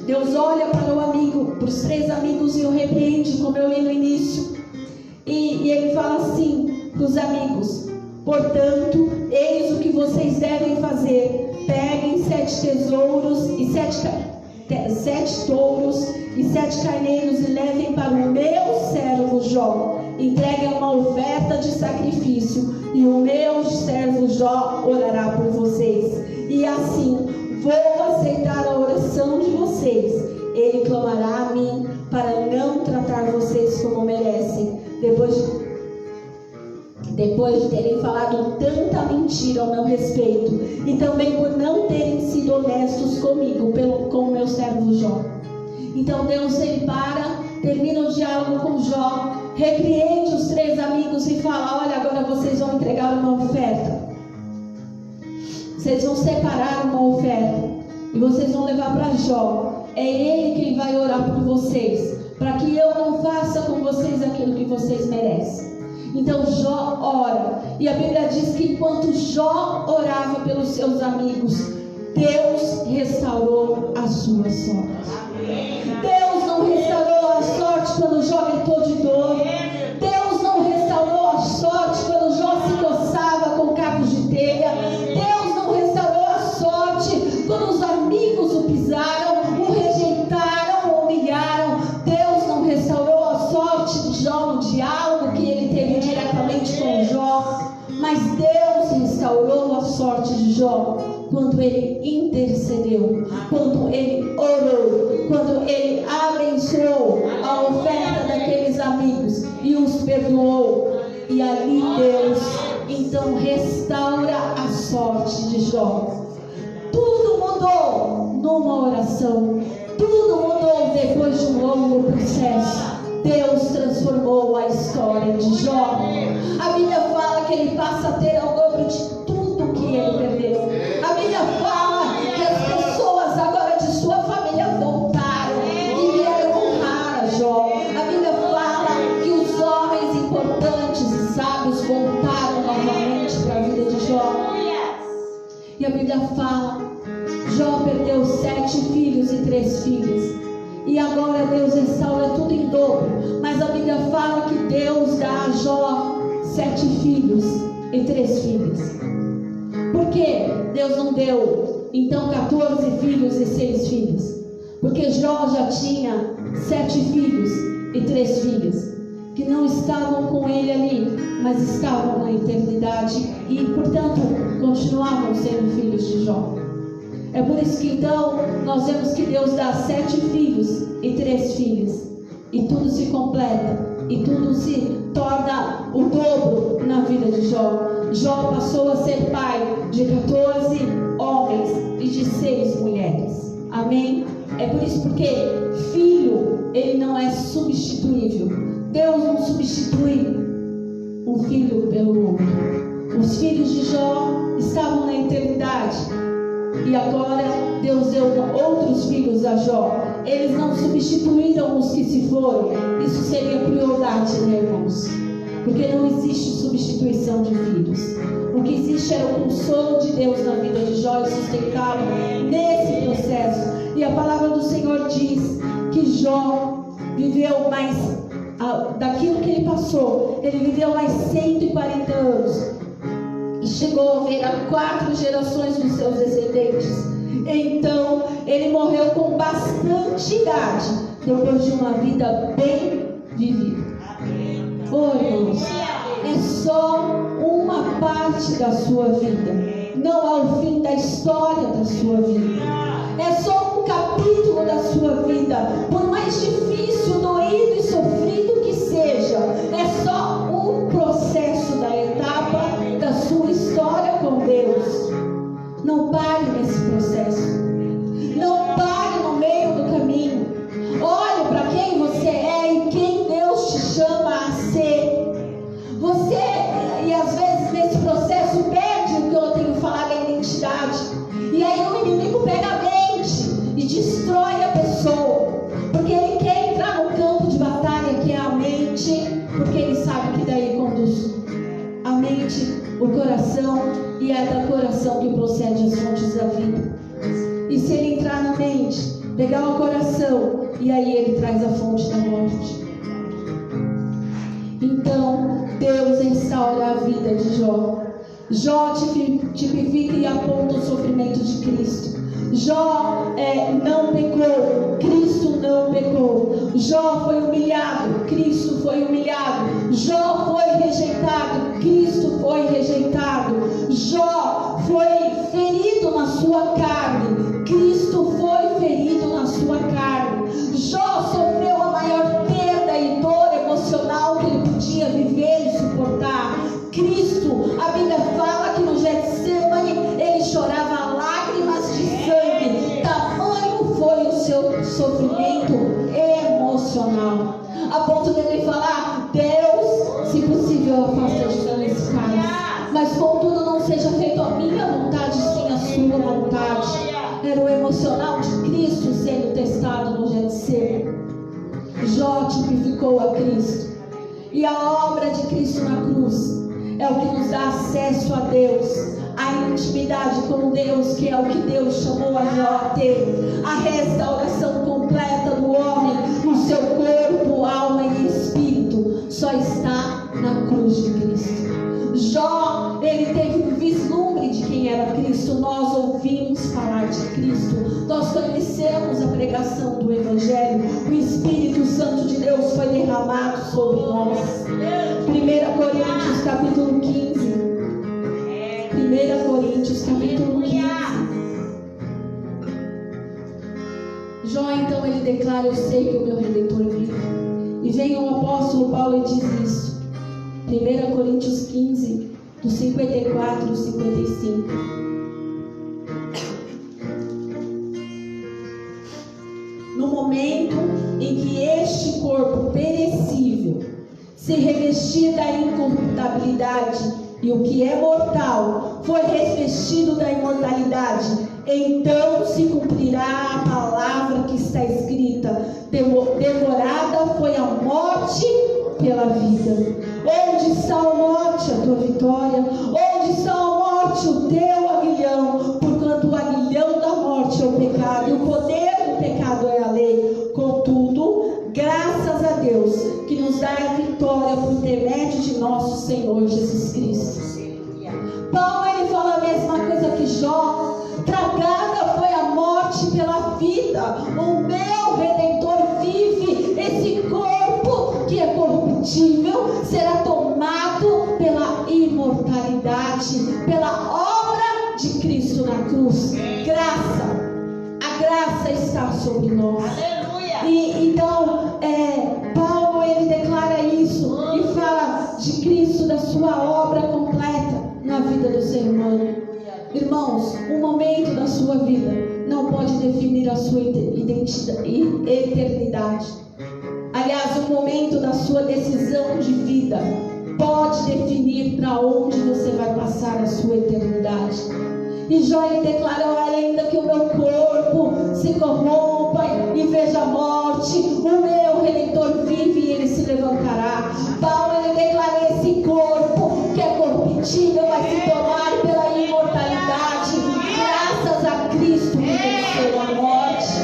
A: Deus olha para o amigo, para os 3 amigos, e o repreende, como eu li no início. E ele fala assim para os amigos: portanto, eis o que vocês devem fazer: peguem 7 tesouros e 7 touros e 7 carneiros e levem para o meu servo Jó. Entreguem uma oferta de sacrifício e o meu servo Jó orará por vocês. E assim vou aceitar a oração de vocês. Ele clamará a mim para não tratar vocês como merecem, depois de terem falado tanta mentira ao meu respeito, e também por não terem sido honestos comigo, com o meu servo Jó. Então Deus, ele termina o diálogo com Jó, repreende os 3 amigos e fala: olha, agora vocês vão entregar uma oferta, vocês vão separar uma oferta e vocês vão levar para Jó. É ele quem vai orar por vocês, para que eu não faça com vocês aquilo que vocês merecem. Então Jó ora, e a Bíblia diz que enquanto Jó orava pelos seus amigos, Deus restaurou a sua sorte. Deus não restaurou a sorte quando Jó gritou de dor. Deus não restaurou a sorte quando Jó se coçava com cabos de telha. Deus não restaurou a sorte quando os amigos o pisaram, o rejeitaram, o humilharam. Deus não restaurou a sorte de Jó no diálogo que ele teve diretamente com Jó, mas Deus restaurou a sorte de Jó quando ele intercedeu, quando ele orou, quando ele abençoou a oferta daqueles amigos e os perdoou. E ali Deus então restaura a sorte de Jó. Tudo mudou numa oração, tudo mudou depois de um longo processo. Deus transformou a história de Jó. A Bíblia fala que ele passa a ter ao dobro de tudo que ele perdeu. A Bíblia fala que as pessoas agora de sua família voltaram e vieram honrar a Jó. A Bíblia fala que os homens importantes e sábios voltaram novamente para a vida de Jó. E a Bíblia fala, Jó perdeu 7 filhos e 3 filhas. E agora Deus restaura tudo em dobro. Mas a Bíblia fala que Deus dá a Jó 7 filhos e 3 filhas. Por que Deus não deu então 14 filhos e 6 filhas? Porque Jó já tinha 7 filhos e 3 filhas, que não estavam com ele ali, mas estavam na eternidade e, portanto, continuavam sendo filhos de Jó. É por isso que então nós vemos que Deus dá 7 filhos e 3 filhas, e tudo se completa, e tudo se torna o dobro na vida de Jó. Jó passou a ser pai de 14 homens e de 6 mulheres. Amém? É por isso porque filho, ele não é substituível. Deus não substitui um filho pelo outro. Os filhos de Jó estavam na eternidade, e agora Deus deu outros filhos a Jó. Eles não substituíram os que se foram. Isso seria crueldade, né, irmãos? Porque não existe substituição de filhos. O que existe é o consolo de Deus na vida de Jó e sustentá-lo nesse processo. E a palavra do Senhor diz que Jó viveu mais, daquilo que ele passou, ele viveu mais 140 anos. E chegou a ver a 4 gerações dos seus descendentes. Então ele morreu com bastante idade, depois de uma vida bem vivida. Oh, irmãos, é só uma parte da sua vida, não é o fim da história da sua vida. É só um capítulo da sua vida. Por mais difícil, doído e sofrido que seja, é só um processo da etapa da sua história com Deus. Não pare nesse processo. Não pare no meio do caminho. Olhe para quem você é e quem Deus te chama a ser. Você, e às vezes nesse processo, perde o que eu tenho falado, a identidade. E aí o inimigo pega a mente e destrói a pessoa. Porque ele quer entrar no campo de batalha que é a mente, porque ele sabe que daí conduz a mente, o coração, e é da coração que procede as fontes da vida. E se ele entrar na mente, pegar o coração, e aí ele traz a fonte da morte. Então Deus restaura a vida de Jó. Jó tipifica e aponta o sofrimento de Cristo. Jó não pecou, Cristo não pecou. Jó foi humilhado, Cristo foi humilhado. Jó foi rejeitado, Cristo foi rejeitado. Jó foi ferido na sua carne, Cristo foi ferido na sua carne. Jó sofreu a maior perda e dor emocional que ele podia viver e suportar. Cristo, a Bíblia fala que no Getsemane ele chorava lágrimas de sangue. Tamanho foi o seu sofrimento emocional, a ponto dele falar: Deus, se possível, afasta de mim esse cálice, mas contudo não seja feito a minha vontade, sim a sua vontade. Era o emocional de Cristo sendo testado no Getsemane. Jó tipificou a Cristo, e a obra de Cristo na cruz é o que nos dá acesso a Deus, a intimidade com Deus, que é o que Deus chamou a Jó a ter, a restauração completa do homem, no seu corpo, alma e espírito, só está na cruz de Cristo. Jó, ele teve um vislumbre de quem era Cristo. Nós ouvimos falar de Cristo, nós conhecemos a pregação do Evangelho, o Espírito Santo de Deus foi derramado sobre nós. 1 Coríntios capítulo 15. 1 Coríntios capítulo 15. Jó então ele declara: eu sei que o meu Redentor vive. E vem o apóstolo Paulo e diz isso. 1 Coríntios 15, do 54 ao 55. No momento em que este corpo perecível se revestir da incorruptibilidade, e o que é mortal foi revestido da imortalidade, então se cumprirá a palavra que está escrita: devorada foi a morte pela vida. Onde está a morte, a tua vitória? Onde está a morte, o teu aguilhão? Porquanto o aguilhão da morte é o pecado, e o poder do pecado é a lei. Contudo, graças a Deus, que nos dá a vitória por intermédio de nosso Senhor Jesus Cristo. Paulo, ele fala a mesma coisa que Jó: tragada foi a morte pela vida, o meu Redentor vive. Esse corpo que é corruptível será tomado pela imortalidade, pela obra de Cristo na cruz. Graça sobre nós.
C: Aleluia.
A: E então, Paulo, ele declara isso e fala de Cristo, da sua obra completa na vida do ser humano. Irmãos, um momento da sua vida não pode definir a sua identidade e eternidade. Aliás, um momento da sua decisão de vida pode definir para onde você vai passar a sua eternidade. E Jó, ele declarou: ainda que o meu corpo se corrompa e veja a morte, o meu Redentor vive e ele se levantará. Paulo, ele declara: esse corpo que é corruptível vai se tomar pela imortalidade, graças a Cristo que venceu a morte.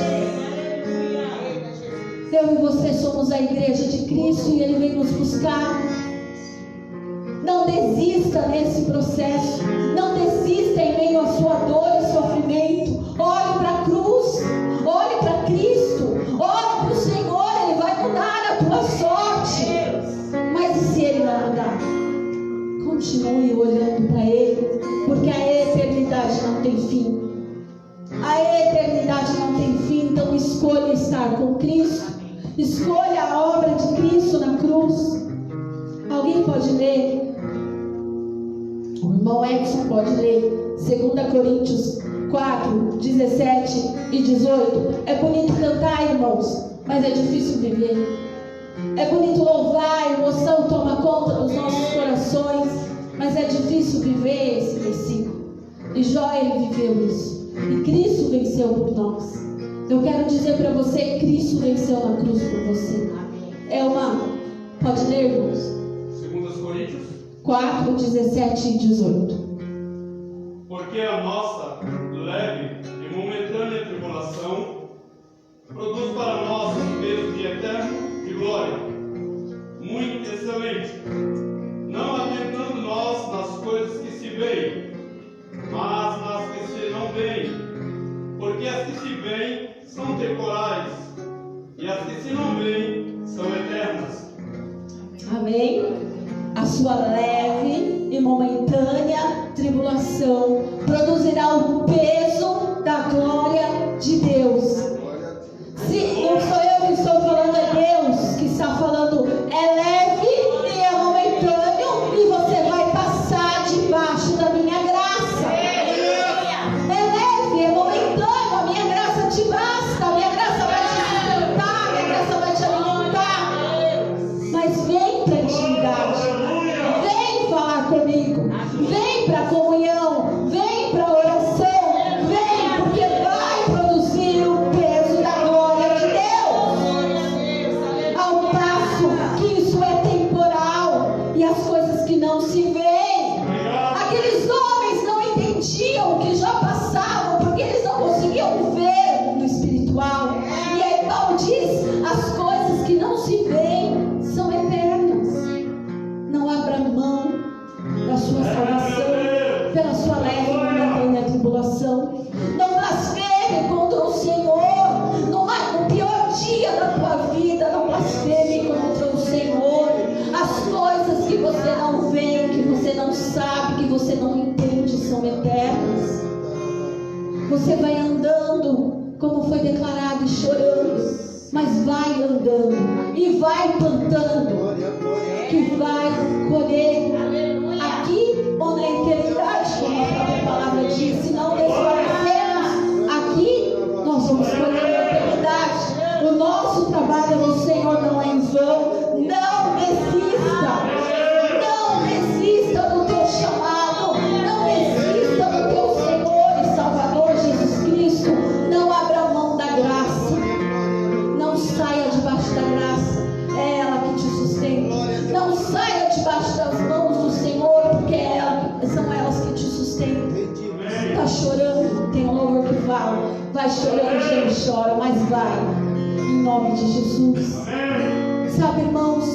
A: Eu e você somos a igreja de Cristo e ele vem nos buscar. Não desista nesse processo. Não desista em meio à sua dor e sofrimento. Olhe para a cruz. Olhe para Cristo. Olhe para o Senhor. Ele vai mudar a tua sorte. Mas e se Ele não mudar? Continue olhando para Ele. Porque a eternidade não tem fim. A eternidade não tem fim. Então escolha estar com Cristo. Escolha a obra de Cristo na cruz. Alguém pode ler? O irmão Edson pode ler 2 Coríntios 4, 17 e 18. É bonito cantar, irmãos, mas é difícil viver. É bonito louvar, a emoção toma conta dos nossos corações, mas é difícil viver esse versículo. E Jó, ele viveu isso. E Cristo venceu por nós. Eu quero dizer para você, Cristo venceu na cruz por você. Pode ler, irmãos?
E: 2 Coríntios
A: 4, 17 e 18.
E: Porque a nossa leve e momentânea tribulação produz para nós um peso de eterno de glória, muito excelente, não atentando nós nas coisas que se veem, mas nas que se não veem, porque as que se veem são temporais, e as que se não veem são eternas.
A: Amém? A sua leve e momentânea tribulação produzirá o peso da glória de Deus. Se não sou eu que estou falando, é Deus que está falando. É leve e é momentâneo, e você vai passar debaixo da minha graça. É leve, é momentâneo, a minha graça te basta, a minha graça vai te sustentar, a minha graça vai te alimentar. Mas vem para a intimidade. Vem falar comigo, vem para a comunhão, vem para a oração, vem, porque vai produzir o peso da glória de Deus. Ao passo que isso é temporal e as coisas que não se veem. Aqueles homens não entendiam o que já passavam, porque eles não conseguiam ver o mundo espiritual. E aí Paulo diz: as coisas que não se veem são eternas. Não abra mão da sua salvação pela sua leve e momentânea tribulação. Não blasfeme contra o Senhor. No pior dia da tua vida, não blasfeme contra o Senhor. As coisas que você não vê, que você não sabe, que você não entende, são eternas. Você vai andando, como foi declarado, e chorando, mas vai andando e vai plantando, que vai colher aqui ou na eternidade, como a própria palavra diz. Se não desfalecermos aqui, nós vamos colher na eternidade. O nosso trabalho no Senhor não é em vão. Não desista. Não desista do teu chamado. Não desista do teu Senhor e Salvador Jesus Cristo. Não abra mão da graça. Não saia debaixo da graça. É ela que te sustenta. Não saia debaixo das mãos do Senhor, porque são elas que te sustentam. Está chorando, tem um louvor que fala: vai chorando, gente, chora, mas vai, em nome de Jesus. Sabe, irmãos,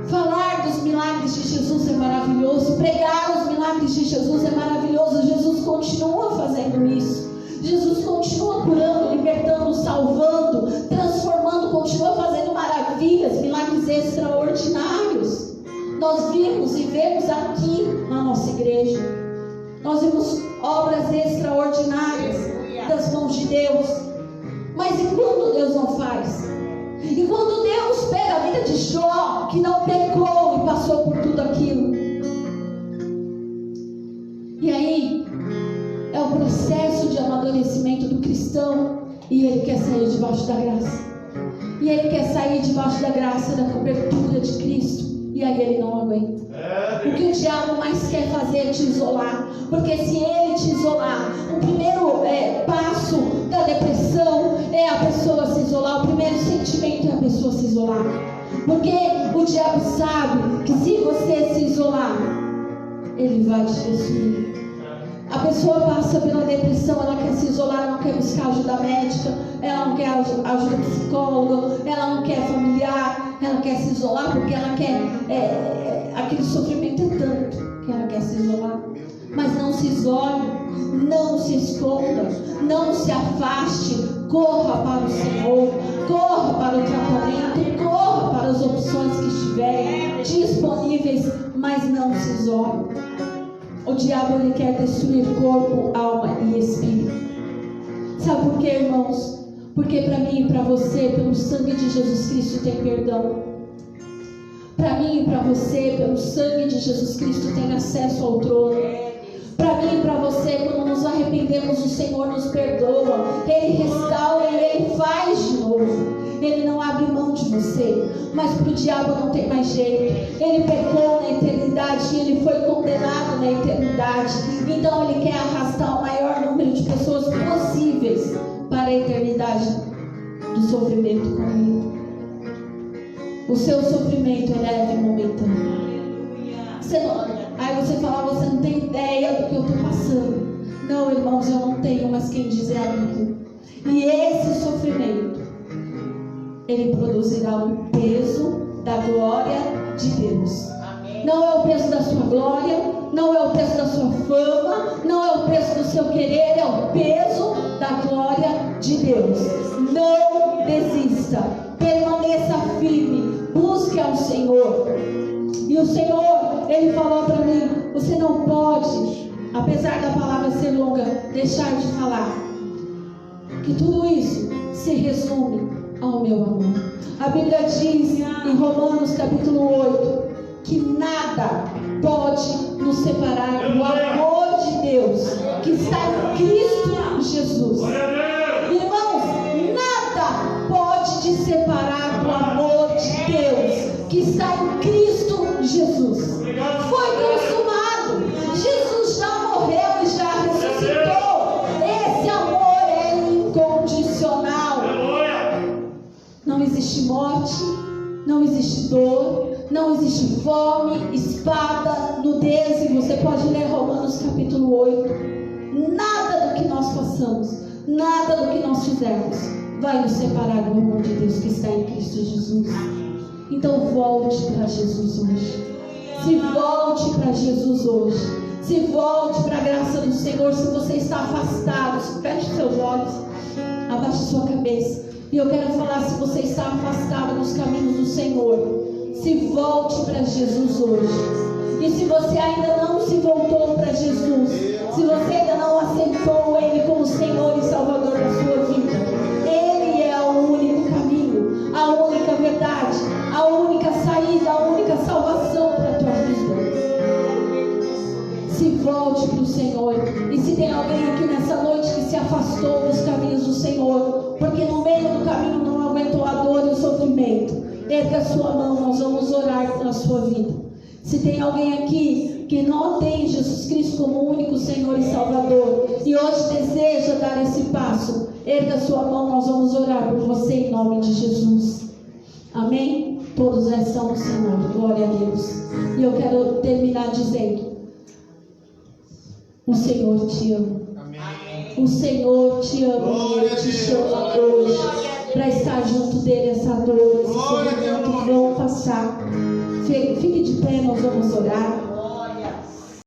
A: falar dos milagres de Jesus é maravilhoso, pregar os milagres de Jesus é maravilhoso. Jesus continua fazendo isso. Jesus continua curando, libertando, salvando, transformando, continua fazendo maravilhas, milagres extraordinários. Nós vimos e vemos aqui na nossa igreja. Nós vimos obras extraordinárias.
B: das mãos de Deus. Mas e quando Deus não faz? E quando Deus pega a vida de Jó, que não pecou e passou por tudo aquilo? E aí, é o processo de amadurecimento do cristão, e ele quer sair debaixo da graça. E ele quer sair debaixo da graça, da cobertura de Cristo. E aí ele não aguenta. O que o diabo mais quer fazer é te isolar. Porque se ele te isolar, o primeiro passo da depressão é a pessoa se isolar. O primeiro sentimento é a pessoa se isolar. Porque o diabo sabe que se você se isolar, ele vai te destruir. A pessoa passa pela depressão, ela quer se isolar, ela não quer buscar ajuda médica, ela não quer ajuda psicóloga, ela não quer familiar, ela quer se isolar porque ela quer, aquele sofrimento é tanto que ela quer se isolar. Mas não se isole, não se esconda, não se afaste, corra para o Senhor, corra para o tratamento, corra para as opções que estiverem disponíveis, mas não se isole. O diabo ele quer destruir corpo, alma e espírito. Sabe por quê, irmãos? Porque para mim e para você, pelo sangue de Jesus Cristo, tem perdão. Para mim e para você, pelo sangue de Jesus Cristo, tem acesso ao trono. Para mim e para você, quando nos arrependemos, o Senhor nos perdoa. Ele restaura e Ele faz de novo. Ele não abre mão de você. Mas para o diabo não tem mais jeito. Ele pecou na eternidade e ele foi condenado na eternidade. Então ele quer arrastar o maior número de pessoas possíveis para a eternidade do sofrimento com ele. O seu sofrimento é leve e momentâneo. Aí você fala, você não tem ideia do que eu estou passando. Não, irmãos, eu não tenho, mas quem diz é a Bíblia. E esse sofrimento, ele produzirá o peso da glória de Deus. Não é o peso da sua glória, não é o peso da sua fama, não é o peso do seu querer, é o peso da glória de Deus. Não desista, permaneça firme, busque ao Senhor. E o Senhor, Ele falou para mim, você não pode, apesar da palavra ser longa, deixar de falar que tudo isso se resume ao meu amor. A Bíblia diz em Romanos capítulo 8 que nada pode nos separar do amor de Deus que está em Cristo Jesus. Irmãos, nada pode te separar do amor de Deus que está em Cristo Jesus. Foi consumado. Jesus já morreu e já ressuscitou. Esse amor é incondicional. Não existe morte, não existe dor, não existe fome, espada, nudez. E você pode ler Romanos capítulo 8. Nada do que nós façamos, nada do que nós fizermos vai nos separar do amor de Deus que está em Cristo Jesus. Então volte para Jesus hoje. Se volte para Jesus hoje. Se volte para a graça do Senhor. Se você está afastado, feche seus olhos, abaixe sua cabeça. E eu quero falar, se você está afastado dos caminhos do Senhor, se volte para Jesus hoje. E se você ainda não se voltou para Jesus, se você ainda não aceitou Ele como Senhor e Salvador da sua vida, Ele é o único caminho, a única verdade, a única saída, a única salvação para a tua vida. Se volte para o Senhor. E se tem alguém aqui nessa noite que se afastou dos caminhos do Senhor, porque no meio do caminho não aguentou a dor e o sofrimento, erga a sua mão, nós vamos orar pela sua vida. Se tem alguém aqui que não tem Jesus Cristo como único Senhor e Salvador e hoje deseja dar esse passo, erga a sua mão, nós vamos orar por você em nome de Jesus. Amém? Todos já estão no Senhor, glória a Deus. E eu quero terminar dizendo: o Senhor te ama. O Senhor te ama. Ele te chama hoje para estar junto dele. Essa dor, esse sofrimento vão passar. Fique de pé, nós vamos orar.